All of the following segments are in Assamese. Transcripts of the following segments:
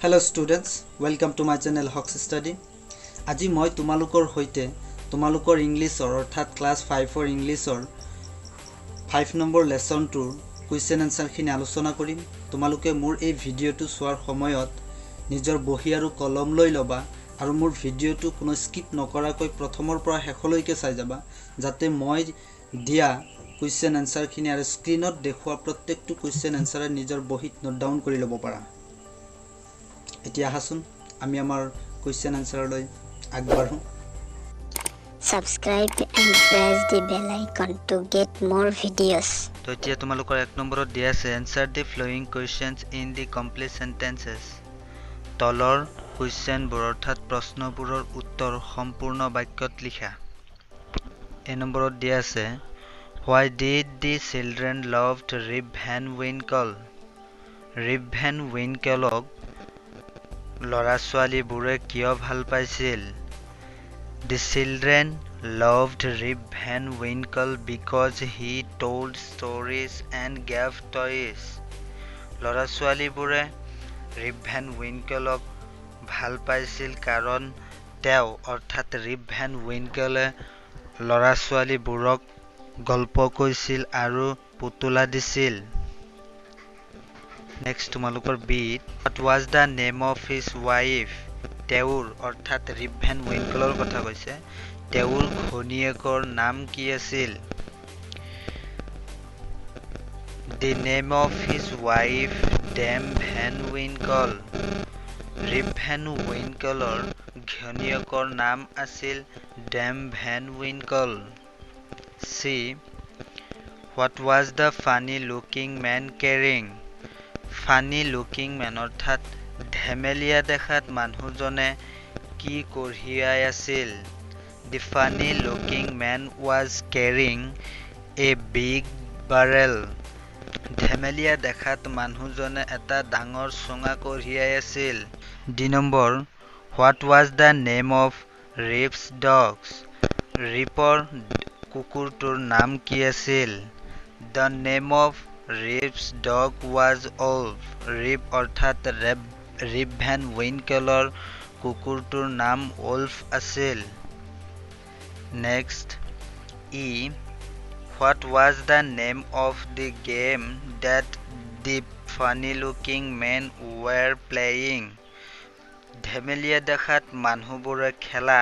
Hello students, welcome to my channel Haque sStudy. আজি মই তোমালোকৰ হৈতে তোমালোকৰ ইংলিছৰ অৰ্থাৎ ক্লাস 5 ৰ ইংলিছৰ 5 নম্বৰ লেসনটোৰ কোৱেশ্চন আনসাৰ খিনি আলোচনা কৰিম। তোমালোকে মোৰ এই ভিডিওটো চোৱাৰ সময়ত নিজৰ বহি আৰু কলম লৈ লবা আৰু মোৰ ভিডিওটো কোনো স্কিপ নকৰাকৈ প্ৰথমৰ পৰা শেষলৈকে চাই যাবা যাতে মই দিয়া কোৱেশ্চন আনসাৰ খিনি আৰু স্ক্ৰিনত দেখুৱা প্ৰত্যেকটো কোৱেশ্চন আনসাৰ নিজৰ বহিত নোট ডাউন কৰি ল'ব পাৰা। এতিয়া হাসুন আমি আমাৰ কোৱেশ্চন আনসাৰ লৈ আগবাঢ়ো। Subscribe and press the bell icon to get more videos. তো এতিয়া তোমালোকৰ এক নম্বৰত দিয়া আছে answer the following questions in the complete sentences. তলৰ কোৱেশ্চনবোৰ অৰ্থাৎ প্ৰশ্নবোৰৰ উত্তৰ সম্পূৰ্ণ বাক্যত লিখা। এই নম্বৰত দিয়া আছে Why did the children loved Rip Van Winkle? Rip Van Winkleক লৰা ছোৱালীবোৰে কিয় ভাল পাইছিল? The children loved Rip Van Winkle because he told stories and gave toys. লৰা ছোৱালীবোৰে Rip Van Winkleক ভাল পাইছিল কাৰণ তেওঁ অৰ্থাৎ Rip Van Winkle লৰা ছোৱালীবোৰক গল্প কৈছিল আৰু পুতলা দিছিল। Next তোমালোকৰ beat. What was the name of his wife? তেওঁৰ অৰ্থাৎ Rip Van Winkleৰ কথা কৈছে। তেওঁৰ ঘৈণীয়েকৰ নাম কি আছিল? The name of his wife Dame Van Winkle. Rip Van Winkleৰ ঘৈণীয়েকৰ নাম আছিল Dame Van Winkle. C. What was the funny looking man carrying? Funny looking man অৰ্থাৎ ধেমেলীয়া দেখাত মানুহজনে কি কঢ়িয়াই আছিল? The funny looking man was carrying a big barrel. ধেমেলীয়া দেখাত মানুহজনে এটা ডাঙৰ চুঙা কঢ়িয়াই আছিল। D number What was the name of Rip's dogs? Ripৰ কুকুৰটোৰ নাম কি আছিল? The name of Rip's dog was Wolf. Rip অৰ্থাৎ Rip Van Winkleৰ কুকুৰটোৰ নাম Wolf আছিল। Next E. What was the name of the game that the funny looking men were playing? ধেমেলীয়া দেখাত মানুহবোৰে খেলা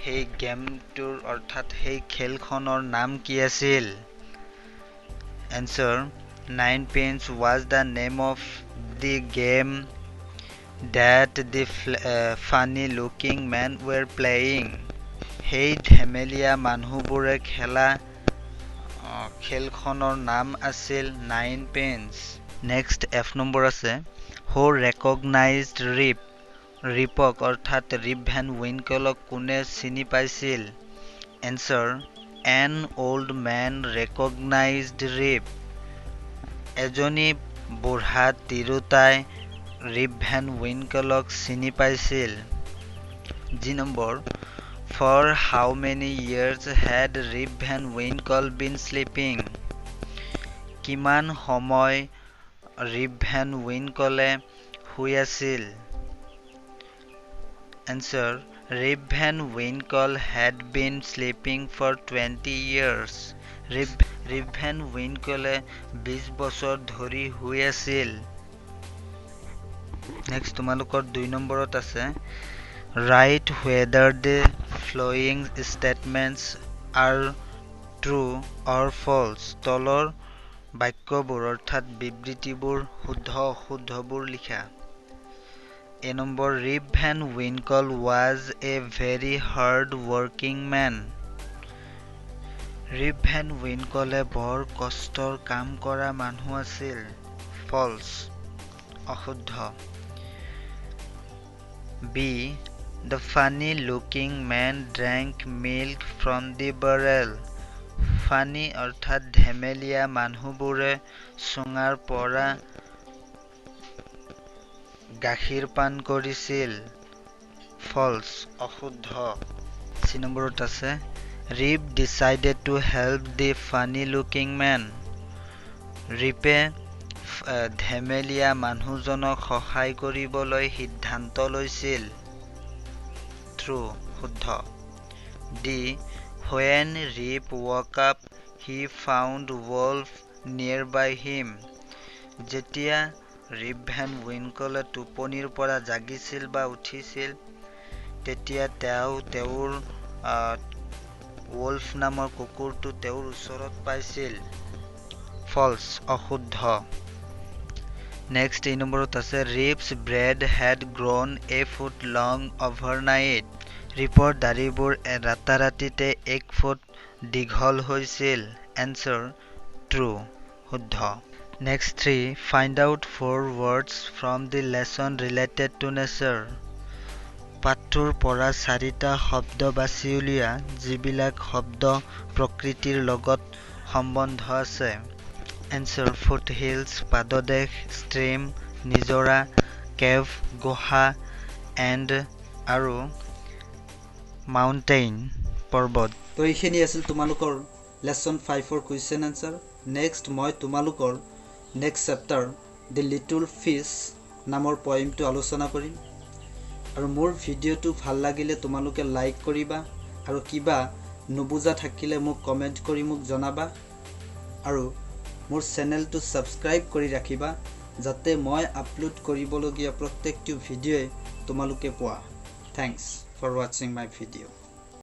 সেই গেমটোৰ অৰ্থাৎ সেই খেলখনৰ নাম কি আছিল? Answer 9 pins was the name of the game that the funny looking men were playing. সেই ধেমেলীয়া মানুহবোৰে খেলা খেলখনৰ নাম আছিল 9 pins. Next F নম্বৰ আছে Who recognized Rip? Ripক অৰ্থাৎ Rip Van Winkleক কোনে চিনি পাইছিল? Answer An old man recognized Rip. এজনী বুঢ়া তিৰোতাই Rip Van Winkleক চিনি পাইছিল। G number For how many years had Rip Van Winkle been sleeping? কিমান সময় Rip Van Winkle শুই আছিল? Answer Rip Van Winkle had been sleeping for 20 years. Rip Van Winkle 20 বছৰ ধৰি শুই আছিল। Next তোমালোকৰ 2 নম্বৰত আছে Write whether the following statements are true or false. তলৰ বাক্যবোৰ অৰ্থাৎ বিবৃতিবোৰ শুদ্ধ অশুদ্ধবোৰ লিখা। A number Rip Van Winkle was a very hard working man. Rip Van Winkle বৰ কষ্টৰ কাম কৰা মানুহ আছিল। False অশুদ্ধ। B. The funny looking man drank milk from the barrel. Funny অৰ্থাৎ ধেমেলীয়া মানুহবোৰে চুঙাৰ পৰা গাখীৰ পান কৰিছিল। False অশুদ্ধ। C নম্বৰত আছে Rip decided to help the funny looking man. Ripে ধেমেলীয়া মানুহজনক সহায় কৰিবলৈ সিদ্ধান্ত লৈছিল ট্ৰু শুদ্ধ D when Rip woke up he found wolf nearby him যেতিয়া ৰিপ ভেন উইনকলে টোপনিৰ পৰা জাগিছিল বা উঠিছিল তেতিয়া তেওঁৰ wolf নামৰ কুকুৰটো তেওঁৰ ওচৰত পাইছিল false অশুদ্ধ Next নম্বৰত আছে Rip's beard had grown a foot long overnight ৰিপৰ দাঢ়িবোৰ ৰাতাৰাতিতে 1 foot দীঘল হৈছিল answer true শুদ্ধ Next 3 find out 4 words from the lesson related to nature পাঠটোৰ পৰা 4টা শব্দ বাছি উলিয়া যিবিলাক শব্দ প্ৰকৃতিৰ লগত সম্বন্ধ আছে answer foothills পাদদেশ stream নিজৰা cave গুহা and আৰু mountain পৰ্বত তো এইখিনি আছিল তোমালোকৰ lesson 5 ৰ question answer next মই তোমালোকৰ next chapter the little fish নামৰ poemটো আলোচনা কৰিম আৰু মোৰ ভিডিওটো ভাল লাগিলে তোমালোকে লাইক কৰিবা আৰু কিবা নুবুজা থাকিলে মোক কমেন্ট কৰি মোক জনাবা আৰু মোৰ চেনেলটো সাবস্ক্ৰাইব কৰি ৰাখিবা যাতে মই আপলোড কৰিবলগীয়া প্ৰত্যেকটো ভিডিঅ'ই তোমালোকে পোৱা Thanks for watching my video.